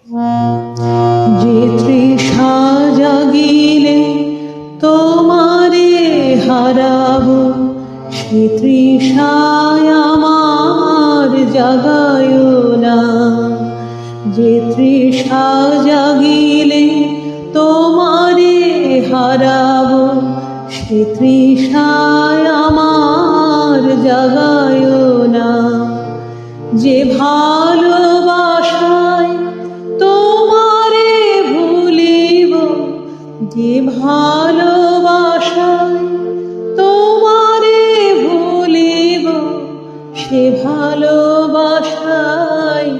যে তৃষা জাগিলে তোমারে হারাবো, সে তৃষায় আমার জাগায় না। যে তৃষা জাগিলে তোমারে হারাবো, সে তৃষায় আমার জাগায় না। যে ভালোবাসায় তোমারে ভুলিব, যে ভালোবাসায় তোমারে ভুলিব, সে ভালোবাসায়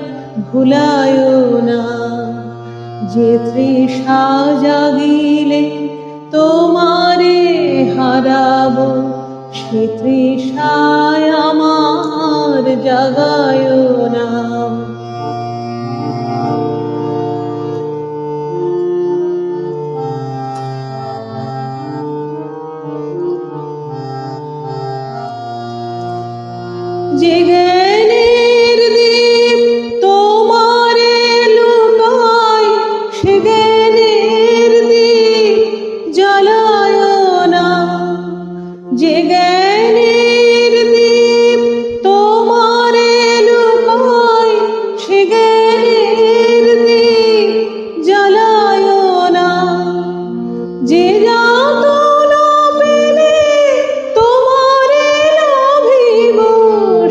ভুলায় না। যে তৃষা জাগিলে তোমারে হারাবো, সে তৃষায় আমার জাগায় না। যে জ্ঞানের দীপ তোমারে লুকায়, সে জ্ঞানের দীপ জ্বালায় না। যে জ্ঞানের দীপ তোমারে লুকায়, সে জ্ঞানের দীপ জ্বালায় না। যে যাতনা পেলে তোমারে লভিব,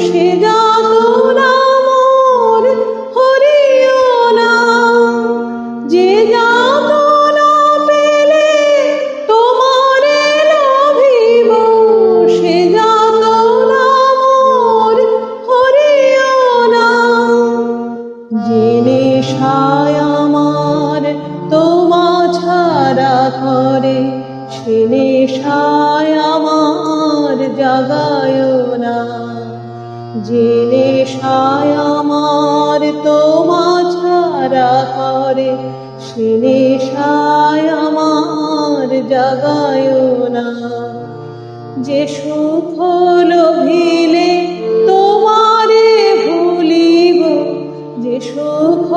সে যাতনা মোর হরিও না। যে যাতনা পেলে তোমারে লভিব, সে যাতনা মোর হরিও না। যে নেশায় আমার তোমা ছাড়া করে, সে নেশায় আমার জাগায় না। যে নেশায় আমার তোমা ছাড়া করে, সে নেশায় আমার জাগায় না। যে সুখ লোভিলে তোমারে ভুলিব, যে সুখ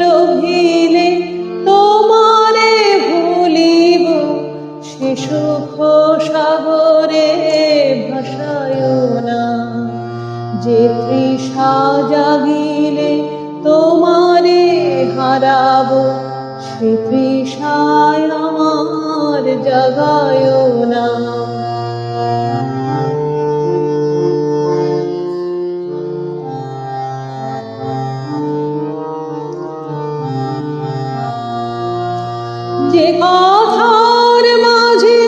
লোভিলে তোমারে ভুলিব, সে সুখ সাগরে ভাসায় না। যে তৃষা জাগিলে তোমারে হারাবো, সে তৃষায় আমার জাগায় না। যে কথার মাঝে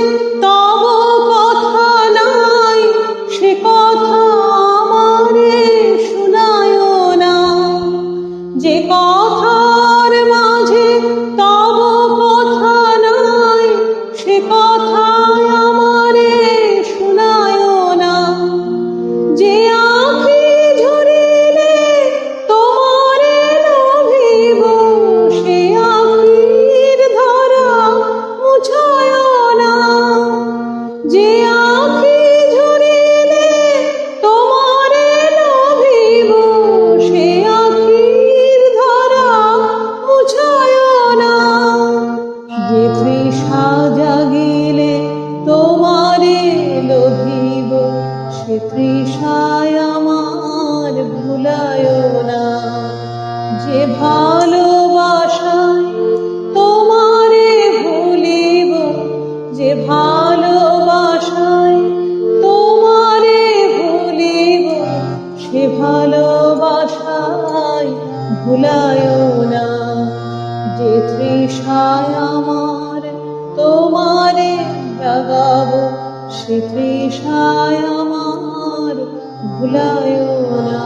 তব কথা নাই, সে কথা আমারে শুনায় না। যে কথার মাঝে তব কথা নাই, সে কথা আমারে শুনায় না। যে আঁখি ঝরিলে তোমারে লভিব, সে আঁখির ধারা মুছায় না। যে আঁখি ঝরিলে তোমারে লভিব, সে আঁখির ধারা মুছায় না। যে তৃষা জাগিলে তোমারে লভিব, সে তৃষায় আমার ভুলায় না। যে ভালোবাসায় তোমারে ভুলিব, যে ভালোবাসায় তোমারে ভুলিব, সে ভালোবাসায় ভুলায় না। যে তৃষায় আমার তোমারে জাগাবো, সে তৃষায় আমার ভুলায় না।